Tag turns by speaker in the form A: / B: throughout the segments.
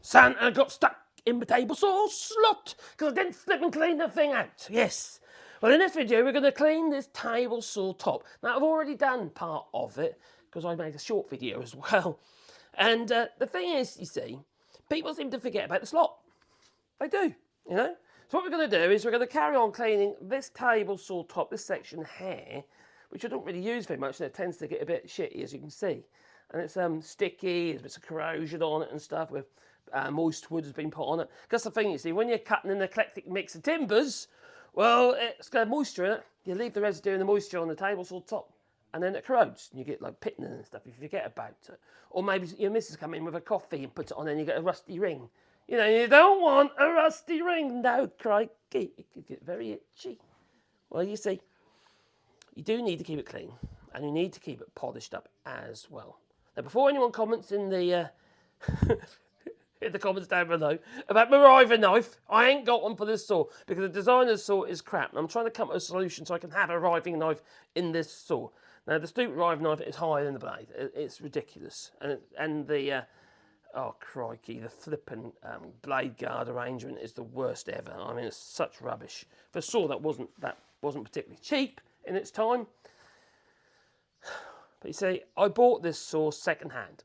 A: Santa got stuck in the table saw slot because I didn't flip and clean the thing out. Yes. Well, in this video, we're going to clean this table saw top. Now, I've already done part of it because I made a short video as well. And the thing is, you see, people seem to forget about the slot. They do, you know. So what we're going to do is we're going to carry on cleaning this table saw top, this section here, which I don't really use very much, and it tends to get a bit shitty, as you can see. And it's sticky, there's bits of corrosion on it and stuff, with moist wood has been put on it. Because the thing, you see, when you're cutting an eclectic mix of timbers, well, it's got moisture in it. You leave the residue and the moisture on the table saw top, and then it corrodes, and you get like pitting and stuff if you forget about it. Or maybe your missus come in with a coffee and put it on, and you get a rusty ring. You know, you don't want a rusty ring. No, crikey, it could get very itchy. Well, you see, you do need to keep it clean, and you need to keep it polished up as well. Now, before anyone comments in the in the comments down below about my riving knife, I ain't got one for this saw because the designer's saw is crap, and I'm trying to come up with a solution so I can have a riving knife in this saw. Now, the stupid riving knife is higher than the blade. It's ridiculous, and the oh crikey, the flipping blade guard arrangement is the worst ever. I mean, it's such rubbish. For a saw that wasn't particularly cheap in its time. But you see, I bought this saw second hand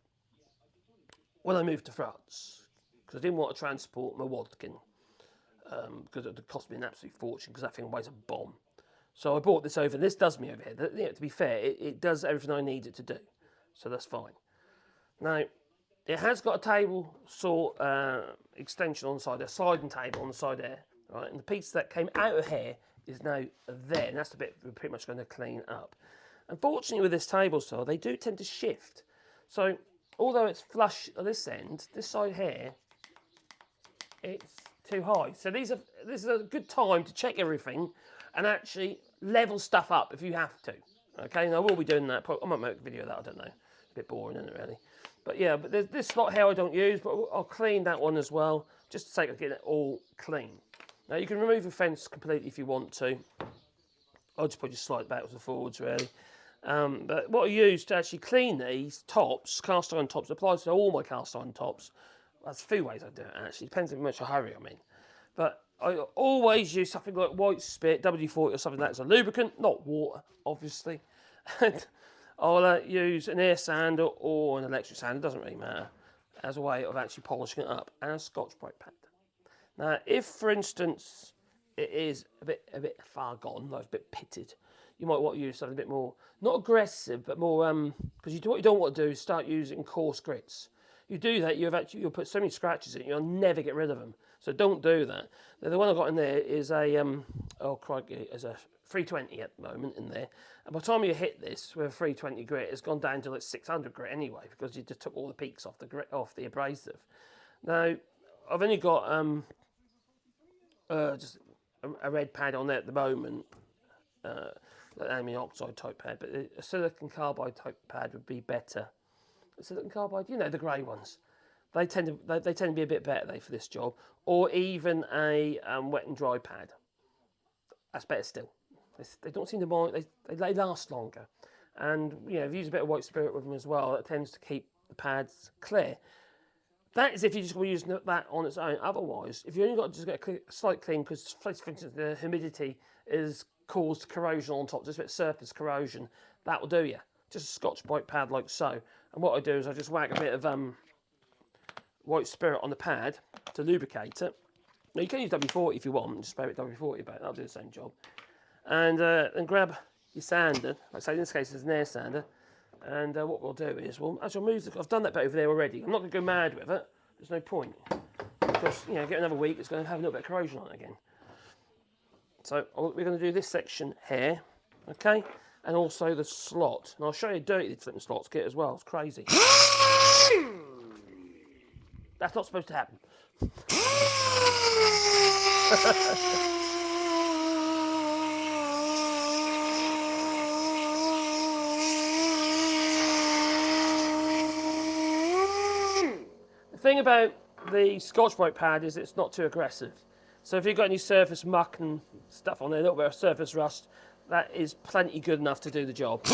A: when I moved to France because I didn't want to transport my Woodworking because it would cost me an absolute fortune because that thing weighs a bomb. So I bought this over, and this does me over here. You know, to be fair, it does everything I need it to do, so that's fine. Now, it has got a table saw extension on the side, a sliding table on the side there, right? And the piece that came out of here is now there, and that's the bit we're pretty much going to clean up. Unfortunately, with this table saw, they do tend to shift. So, although it's flush at this end, this side here, it's too high. So this is a good time to check everything and actually level stuff up if you have to. Okay, and I will be doing that. I might make a video of that, I don't know. A bit boring, isn't it, really? But yeah, but there's this slot here I don't use, but I'll clean that one as well, just for the sake of getting it all clean. Now, you can remove the fence completely if you want to. I'll just probably slide it backwards and forwards, really. But what I use to actually clean these tops, cast iron tops, applies to all my cast iron tops. There's a few ways I do it, actually. Depends on how much hurry I'm in. But I always use something like white spit, WD-40 or something like that as a lubricant, not water, obviously. And I'll use an air sander or an electric sander, doesn't really matter, as a way of actually polishing it up, and a Scotch-Brite pad. Now, if, for instance, it is a bit far gone, like it's a bit pitted, you might want to use something a bit more, not aggressive, but more, because what you don't want to do is start using coarse grits. You do that, you'll put so many scratches in it, you'll never get rid of them. So don't do that. Now, the one I've got in there is a, oh crikey, is a 320 at the moment in there. And by the time you hit this with a 320 grit, it's gone down to like 600 grit anyway, because you just took all the peaks off the grit, off the abrasive. Now, I've only got just a red pad on there at the moment, aluminium oxide type pad, but a silicon carbide type pad would be better. A silicon carbide, you know, the grey ones. They tend to be a bit better for this job, or even a wet and dry pad. That's better still. They don't seem to mind. They last longer, and you know, if you use a bit of white spirit with them as well, it tends to keep the pads clear. That is if you just want to use that on its own. Otherwise, if you only got to just get a slight clean, because for instance the humidity is caused corrosion on top, just a bit of surface corrosion, that will do you. Just a Scotch-Brite pad like so. And what I do is I just whack a bit of white spirit on the pad to lubricate it. Now you can use WD-40 if you want, just spray it WD-40 about it, that'll do the same job. And grab your sander, like I say in this case it's an air sander, and what we'll do is, as you'll move, I've done that bit over there already, I'm not going to go mad with it, there's no point, because, you know, get another week, it's going to have a little bit of corrosion on it again. So we're going to do this section here, okay, and also the slot, and I'll show you how dirty the flipping slots get as well, it's crazy. That's not supposed to happen. The thing about the Scotch-Brite pad is it's not too aggressive. So if you've got any surface muck and stuff on there, a little bit of surface rust, that is plenty good enough to do the job.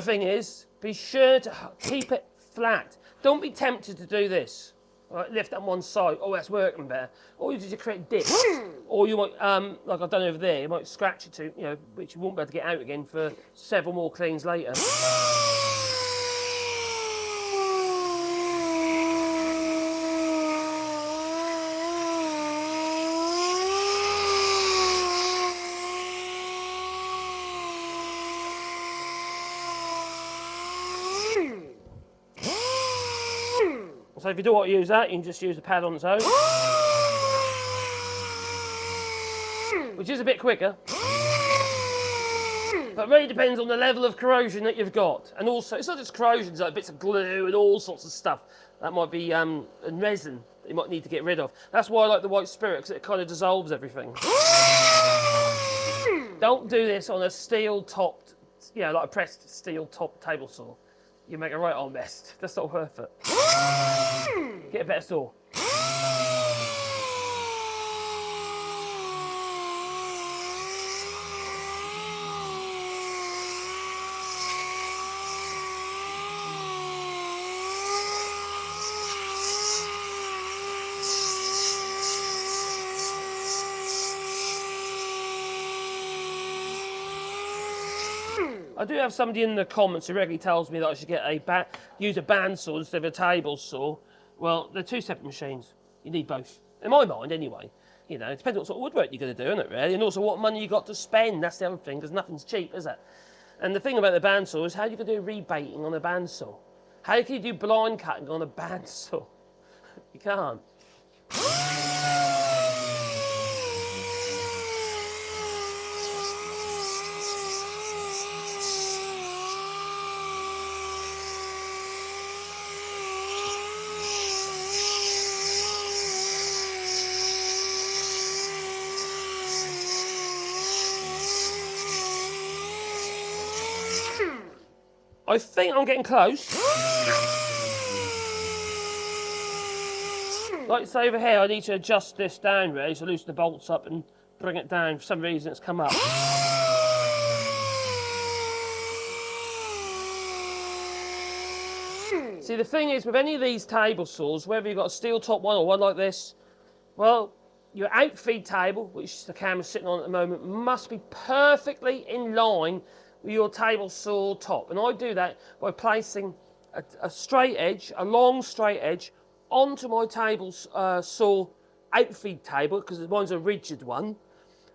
A: other thing is, be sure to keep it flat. Don't be tempted to do this. Right, lift on one side. Oh, that's working better. Or you just create dips. Or you might, like I've done over there, you might scratch it to, which you won't be able to get out again for several more cleans later. So if you don't want to use that, you can just use the pad on its own, which is a bit quicker. But it really depends on the level of corrosion that you've got. And also, it's not just corrosion, it's like bits of glue and all sorts of stuff. That might be and resin that you might need to get rid of. That's why I like the white spirit, because it kind of dissolves everything. Don't do this on a steel-topped, like a pressed steel-topped table saw. You make a right old mess. That's not worth it. Get a better saw. I do have somebody in the comments who regularly tells me that I should get use a bandsaw instead of a table saw. Well, they're two separate machines. You need both. In my mind, anyway. It depends what sort of woodwork you're going to do, isn't it, really? And also what money you got to spend. That's the other thing, because nothing's cheap, is it? And the thing about the bandsaw is how you can do rebating on a bandsaw. How can you do blind cutting on a bandsaw? You can't. I think I'm getting close. Like say over here, I need to adjust this down really, so loosen the bolts up and bring it down. For some reason it's come up. See, the thing is with any of these table saws, whether you've got a steel top one or one like this, well, your outfeed table, which the camera's sitting on at the moment, must be perfectly in line with your table saw top. And I do that by placing a straight edge, a long straight edge, onto my table saw outfeed table, because mine's a rigid one.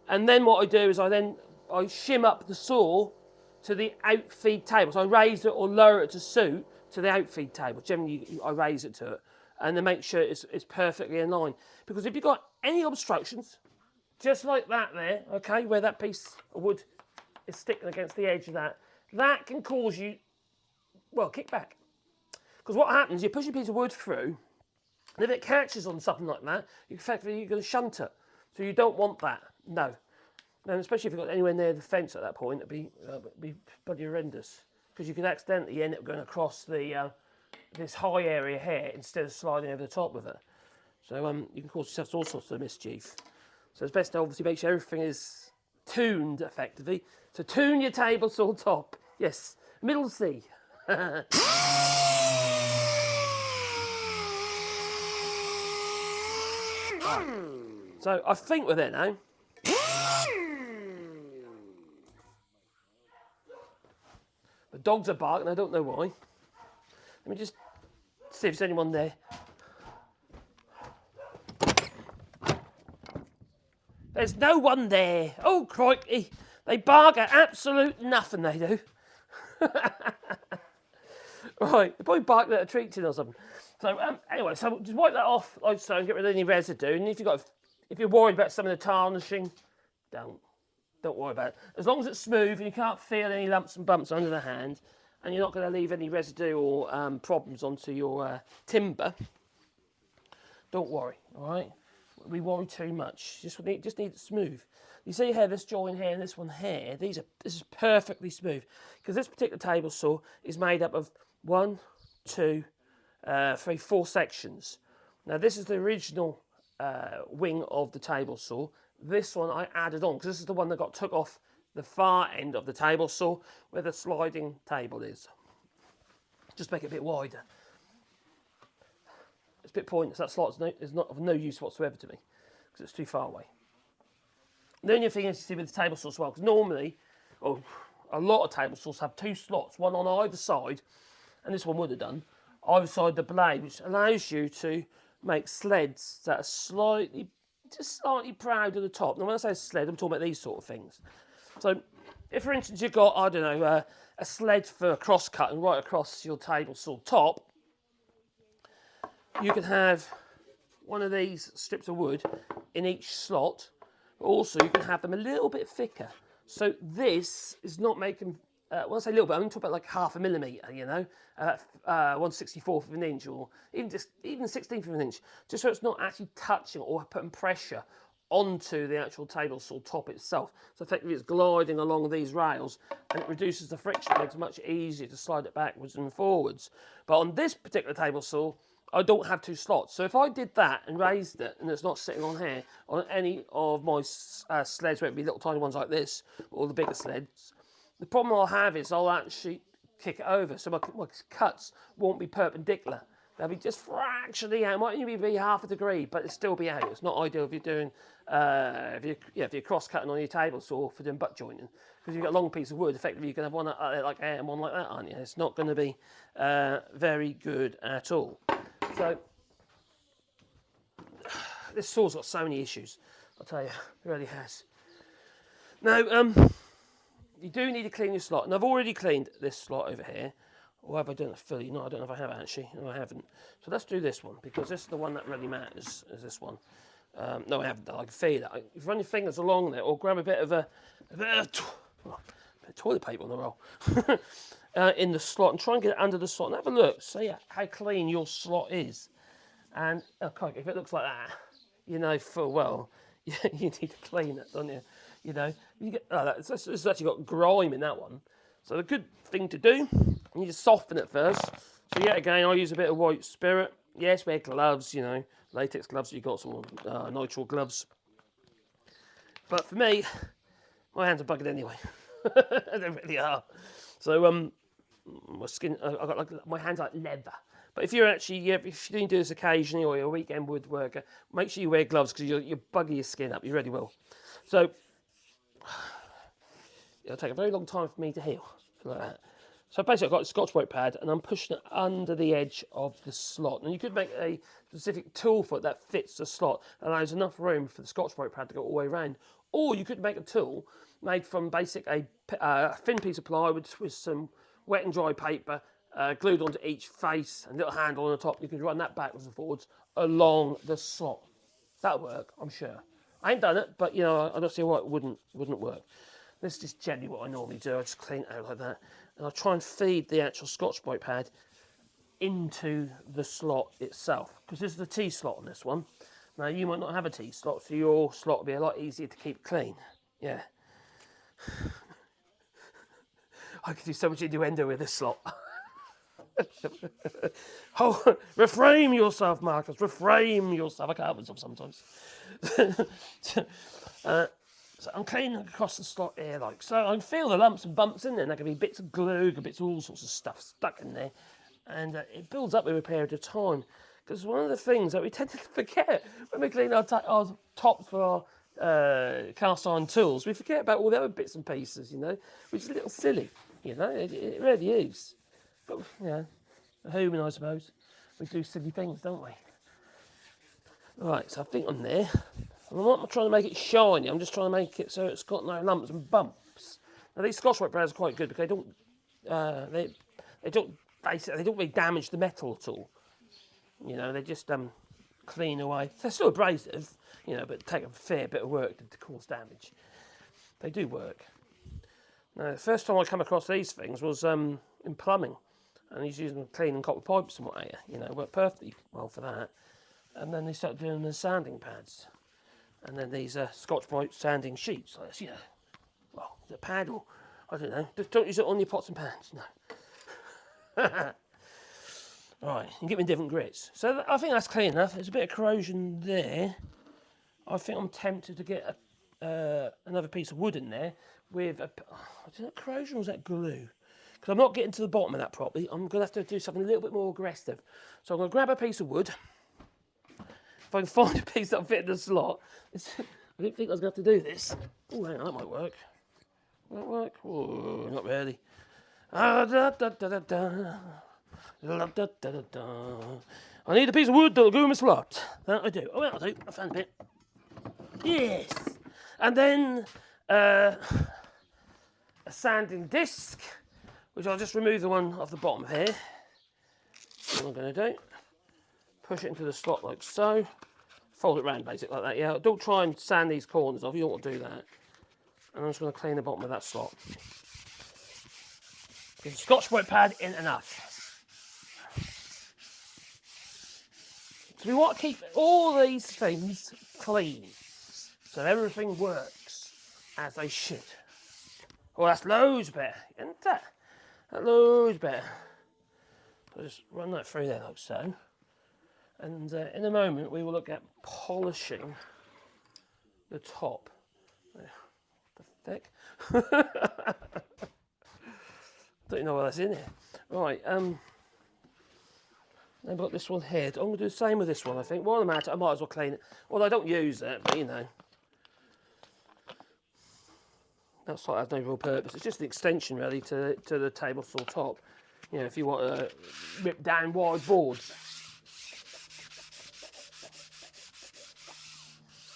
A: And then what I do is I shim up the saw to the outfeed table. So I raise it or lower it to suit to the outfeed table. Generally, I raise it to it. And then make sure it's perfectly in line. Because if you've got any obstructions, just like that there, okay, where that piece of wood is sticking against the edge of that can cause you, well, kick back. Because what happens, you push a piece of wood through, and if it catches on something like that, effectively you're going to shunt it. So you don't want that, no. And especially if you've got anywhere near the fence at that point, it'd be bloody horrendous. Because you could accidentally end up going across this high area here instead of sliding over the top with it. So you can cause yourself all sorts of mischief. So it's best to obviously make sure everything is tuned effectively. So tune your table saw top. Yes, middle C. So I think we're there now. The dogs are barking, I don't know why. Let me just see if there's anyone there. There's no one there. Oh, crikey. They bark at absolute nothing, they do. Right, they probably bark at a treat tin or something. So anyway, so just wipe that off like so and get rid of any residue. And if you're worried about some of the tarnishing, don't worry about it. As long as it's smooth and you can't feel any lumps and bumps under the hand, and you're not going to leave any residue or problems onto your timber, don't worry, all right? We worry too much. Just need it smooth. You see here, this joint here and this one here, this is perfectly smooth, because this particular table saw is made up of 1, 2, 3, 4 sections. Now this is the original wing of the table saw. This one I added on, because this is the one that got took off the far end of the table saw where the sliding table is. Just make it a bit wider. It's a bit pointless. That slot is not of no use whatsoever to me because it's too far away. The only thing is to see with the table saw as well, because normally, or a lot of table saws have 2 slots, one on either side, and this one would have done, either side of the blade, which allows you to make sleds that are just slightly proud at the top. Now when I say sled, I'm talking about these sort of things. So if for instance you've got, I don't know, a sled for a cross cut and right across your table saw top, you can have one of these strips of wood in each slot, but also you can have them a little bit thicker. So this is not making, when I say a little bit, I'm talking about like 0.5 millimetre, you know, 1/64th of an inch, or even 1/16th of an inch, just so it's not actually touching or putting pressure onto the actual table saw top itself. So effectively it's gliding along these rails and it reduces the friction, it makes it much easier to slide it backwards and forwards. But on this particular table saw, I don't have 2 slots. So if I did that and raised it and it's not sitting on here, on any of my sleds, whether it be little tiny ones like this or the bigger sleds, the problem I'll have is I'll actually kick it over. So my cuts won't be perpendicular. They'll be just fractionally out. It might only be 0.5 degree, but it'll still be out. It's not ideal if you're doing, if you're cross-cutting on your table saw for doing butt jointing. Because you've got a long piece of wood, effectively you can have one like that and one like that, aren't you? It's not going to be very good at all. So, this saw's got so many issues, I'll tell you, it really has. Now, you do need to clean your slot, and I've already cleaned this slot over here. Or have I done it fully? No, I don't know if I have actually. No, I haven't. So let's do this one, because this is the one that really matters, is this one. No, I haven't. I can feel it. If you run your fingers along there, or grab a bit of toilet paper on the roll in the slot, and try and get it under the slot, and have a look. See how clean your slot is. And if it looks like that, you know full well you need to clean it, don't you? You know, it's actually got grime in that one. So the good thing to do, you need to soften it first. So yet again, I use a bit of white spirit. Yes, wear gloves, you know, latex gloves. You've got some nitrile gloves. But for me, my hands are buggered anyway. They really are. So my skin, I got like my hands like leather. But if you're actually, if you're going to do this occasionally, or you're a weekend woodworker, make sure you wear gloves, because you bugger your skin up. You really will. So it'll take a very long time for me to heal, like that. So basically I've got a Scotch-Brite pad and I'm pushing it under the edge of the slot. And you could make a specific tool foot that fits the slot, allows enough room for the Scotch-Brite pad to go all the way around. Or you could make a tool made from a thin piece of plywood with some wet and dry paper glued onto each face and a little handle on the top. You could run that backwards and forwards along the slot. That'll work, I'm sure. I ain't done it, but you know, I don't see why it wouldn't work. This is just generally what I normally do. I just clean it out like that. And I try and feed the actual Scotch-Brite pad into the slot itself. Because this is the T-slot on this one. Now, you might not have a T-slot, so your slot will be a lot easier to keep clean. Yeah. I could do so much innuendo with this slot. Oh, reframe yourself, Marcus. Reframe yourself. I can't help myself sometimes. So I'm cleaning across the slot here, like so. I can feel the lumps and bumps in there, and there can be bits of glue, bits of all sorts of stuff stuck in there, and it builds up over a period of time. Because one of the things that we tend to forget when we clean our tops for our cast iron tools, we forget about all the other bits and pieces, you know, which is a little silly, you know. It really is. But you know, a human, I suppose, we do silly things, don't we? Right, so I think I'm there. I'm not trying to make it shiny, I'm just trying to make it so it's got no lumps and bumps. Now these Scotch-Brite pads are quite good because they don't really damage the metal at all. You know, they just clean away. They're still abrasive, you know, but take a fair bit of work to cause damage. They do work. Now the first time I come across these things was in plumbing, and he's using them cleaning copper pipes and what have you. You know, worked perfectly well for that. And then they started doing the sanding pads. And then these Scotch-Brite sanding sheets, like this, you know. Well, the pad, or I don't know. Just don't use it on your pots and pans, no. Right, and get me different grits. So I think that's clean enough. There's a bit of corrosion there. I think I'm tempted to get another piece of wood in there, with a, is that corrosion or is that glue? Because I'm not getting to the bottom of that properly. I'm going to have to do something a little bit more aggressive. So I'm going to grab a piece of wood. If I can find a piece that'll fit in the slot. I didn't think I was going to have to do this. Oh, hang on, that might work. Will that work? Oh, not really. I need a piece of wood that'll go in my slot. That I do. Oh, that'll do. I found a bit. Yes. And then a sanding disc, which I'll just remove the one off the bottom here. That's what I'm going to do. Push it into the slot like so. Fold it round basically like that, yeah. Don't try and sand these corners off, you don't want to do that. And I'm just going to clean the bottom of that slot. Get the Scotch Brite pad in enough. So we want to keep all these things clean. So everything works as they should. Well, that's loads better, isn't that? That's loads better. So just run that through there like so. And in a moment we will look at polishing the top. What the heck? Don't know what that's in here. Right, then I've got this one here. I'm going to do the same with this one, I think. While I'm at it, I might as well clean it. Well, I don't use it, but you know. That side has no real purpose. It's just an extension, really, to the table saw top. You know, if you want to rip down wide boards.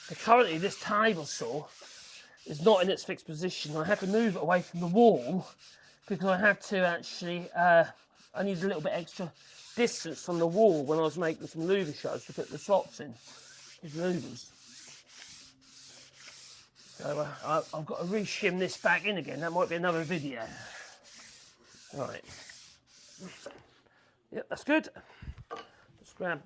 A: But currently, this table saw is not in its fixed position. I had to move it away from the wall because I had to actually, I needed a little bit extra distance from the wall when I was making some louver shutters to put the slots in, these louvers. So I've got to re-shim this back in again. That might be another video. Right. Yep, that's good. Just grab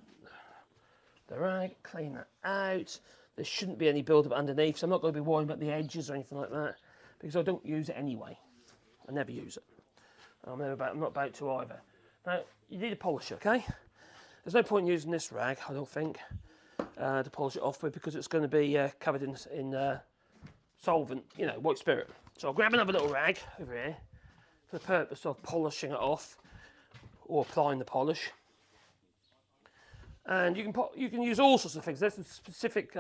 A: the rag, clean that out. There shouldn't be any build-up underneath, so I'm not going to be worrying about the edges or anything like that, because I don't use it anyway. I never use it. I'm not about to either. Now, you need a polisher, okay? There's no point in using this rag, I don't think, to polish it off with, because it's going to be covered in solvent, you know, white spirit. So I'll grab another little rag over here for the purpose of polishing it off or applying the polish. And you can use all sorts of things. There's some specific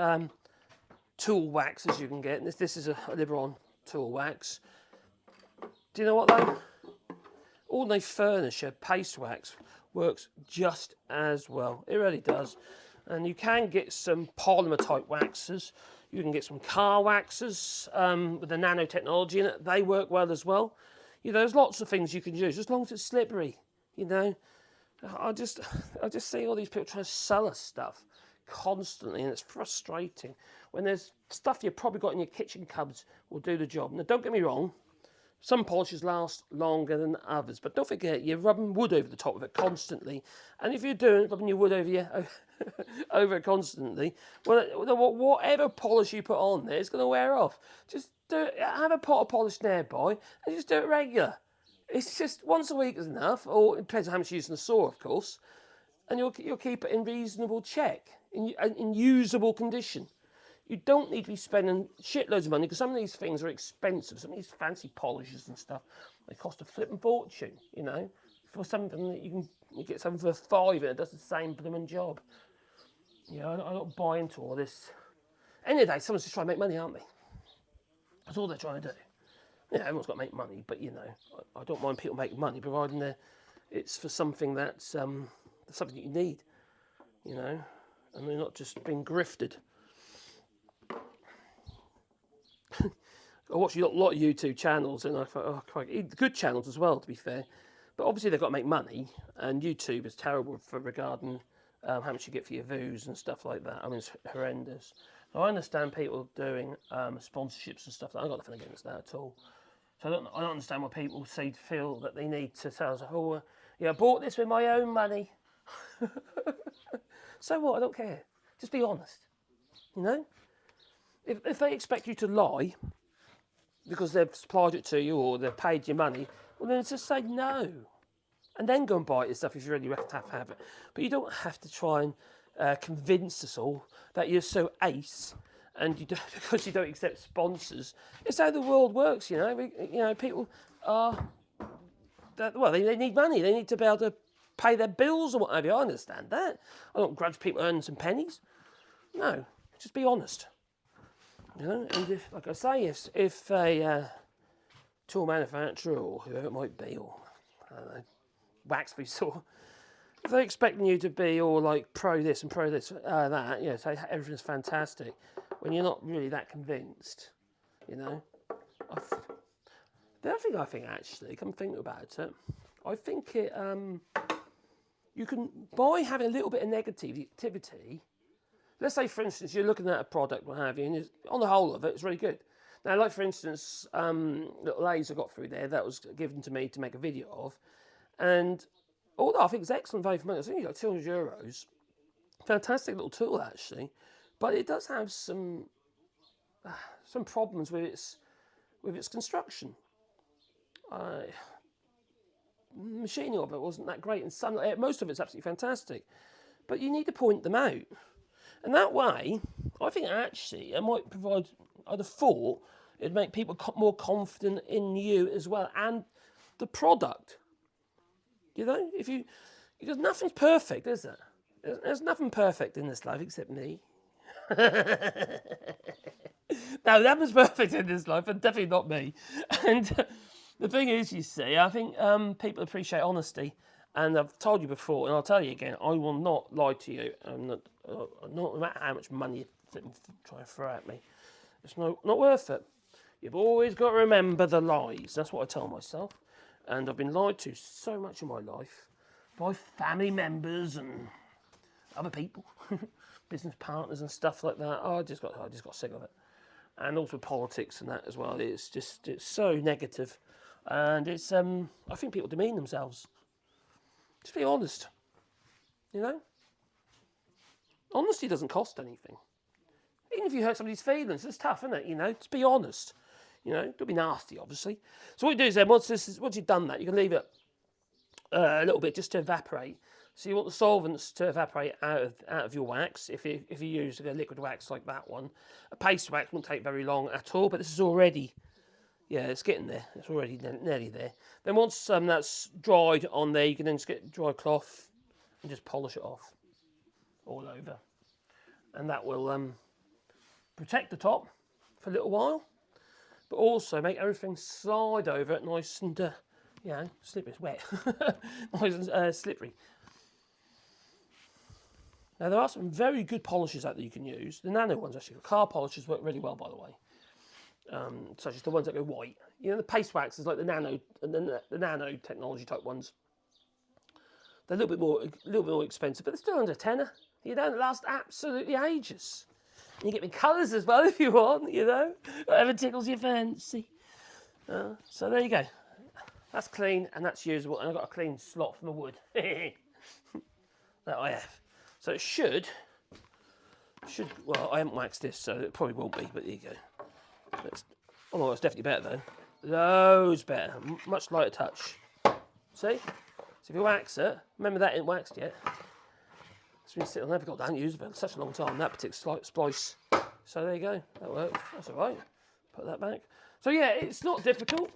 A: tool waxes you can get. And this is a Liberon tool wax. Do you know what though? Ordinary furniture paste wax works just as well. It really does. And you can get some polymer type waxes. You can get some car waxes with the nanotechnology in it. They work well as well. You know, there's lots of things you can use as long as it's slippery, you know. I just see all these people trying to sell us stuff constantly, and it's frustrating when there's stuff you've probably got in your kitchen cupboards will do the job. Now, don't get me wrong, some polishes last longer than others, but don't forget you're rubbing wood over the top of it constantly, and if you're rubbing your wood over it constantly, well, whatever polish you put on there is going to wear off. Just have a pot of polish nearby and just do it regular. It's just once a week is enough, or it depends on how much you're using the saw, of course, and you'll keep it in reasonable check, in usable condition. You don't need to be spending shitloads of money, because some of these things are expensive. Some of these fancy polishes and stuff, they cost a flipping fortune, you know, for something that you get something for £5 and it does the same blooming job. You know, I don't buy into all this. End of the day, someone's just trying to make money, aren't they? That's all they're trying to do. Yeah, everyone's got to make money, but you know, I don't mind people making money, providing it's for something that's something that you need, you know, and they're not just being grifted. I watch a lot of YouTube channels, and I thought, oh, quite good channels as well, to be fair. But obviously they've got to make money, and YouTube is terrible for regarding how much you get for your views and stuff like that. I mean, it's horrendous. Now, I understand people doing sponsorships and stuff. I've got nothing against that at all. So I don't understand why people feel that they need to tell us, oh, yeah, I bought this with my own money. So what? I don't care. Just be honest. You know? If they expect you to lie because they've supplied it to you or they've paid you money, well, then just say no. And then go and buy it and stuff if you really have to have it. But you don't have to try and convince us all that you're so ace and you don't, because you don't accept sponsors. It's how the world works, you know. People are, they need money. They need to be able to pay their bills or what have you. I understand that. I don't grudge people earning some pennies. No, just be honest. You know, and if, like I say, if a tool manufacturer or whoever it might be, or I don't know, Waxby saw, if they're expecting you to be all like pro this and pro this, that, you know, say everything's fantastic, when you're not really that convinced, you know. The other thing I think, actually, come think about it, I think it, you can, by having a little bit of negativity, let's say, for instance, you're looking at a product, what have you, and on the whole of it, it's really good. Now, like, for instance, little laser got through there that was given to me to make a video of, and although I think it's excellent value for money, it's only like €200. Fantastic little tool, actually, but it does have some problems with its construction. Machining of it wasn't that great, and most of it's absolutely fantastic, but you need to point them out, and that way, I think actually it might provide. I'd have thought it'd make people more confident in you as well and the product. You know, because nothing's perfect, is there? There's nothing perfect in this life except me. No, nothing's perfect in this life, and definitely not me. And the thing is, you see, I think people appreciate honesty, and I've told you before, and I'll tell you again, I will not lie to you, and no matter how much money you try to throw at me, it's not worth it. You've always got to remember the lies. That's what I tell myself, and I've been lied to so much in my life by family members and other people, business partners and stuff like that. I just got sick of it, and also politics and that as well. It's so negative, and it's I think people demean themselves. Just be honest, you know. Honesty doesn't cost anything. Even if you hurt somebody's feelings, it's tough, isn't it? You know, just be honest. You know, don't be nasty, obviously. So what you do is then, once you've done that, you can leave it a little bit just to evaporate. So you want the solvents to evaporate out of your wax. If you use a liquid wax like that one, a paste wax won't take very long at all. But this is already, yeah, it's getting there. It's already nearly there. Then once that's dried on there, you can then just get a dry cloth and just polish it off all over, and that will protect the top for a little while, but also make everything slide over it nice and, slippery. It's wet, nice and slippery. Now, there are some very good polishes out there you can use. The nano ones, actually. Car polishes work really well, by the way. Such as the ones that go white. You know, the paste waxes, like the nano and then the nano technology type ones. They're a little bit more expensive, but they're still under a tenner. You know, they last absolutely ages. And you get me colours as well if you want, you know. Whatever tickles your fancy. So there you go. That's clean and that's usable. And I've got a clean slot from the wood. That I have. So it should, well, I haven't waxed this, so it probably won't be, but there you go. It's definitely better though. Loads better. Much lighter touch. See? So if you wax it, remember that ain't waxed yet. It's been sitting, I never got down to use it for such a long time, that particular splice. So there you go, that works, that's all right. Put that back. So yeah, it's not difficult.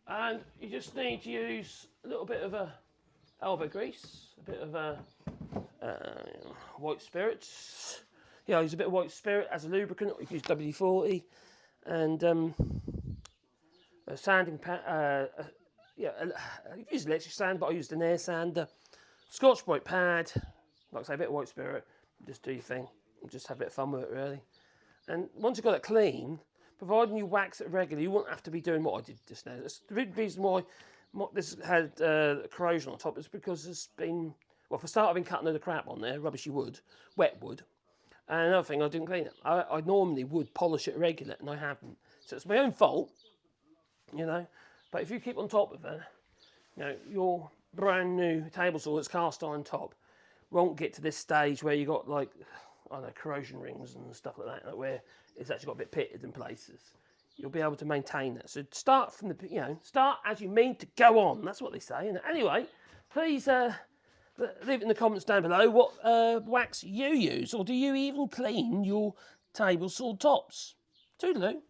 A: And you just need to use a little bit of elbow grease, a bit of white spirit. Yeah, I use a bit of white spirit as a lubricant, or you can use WD-40. And a sanding pad, I use electric sand, but I used an air sander. Scotch-Brite pad, like I say, a bit of white spirit, just do your thing, just have a bit of fun with it really. And once you've got it clean, providing you wax it regularly, you won't have to be doing what I did just now. That's the reason why this had corrosion on top is because it's been, well, for a start I've been cutting all the crap on there, rubbishy wood, wet wood. And another thing, I didn't clean it. I normally would polish it regular, and I haven't. So it's my own fault, you know. But if you keep on top of it, you know, your brand new table saw that's cast iron top won't get to this stage where you got like, I don't know, corrosion rings and stuff like that, where it's actually got a bit pitted in places. You'll be able to maintain that. So start from the, start as you mean to go on. That's what they say. And anyway, please leave it in the comments down below what wax you use, or do you even clean your table saw tops. Toodaloo.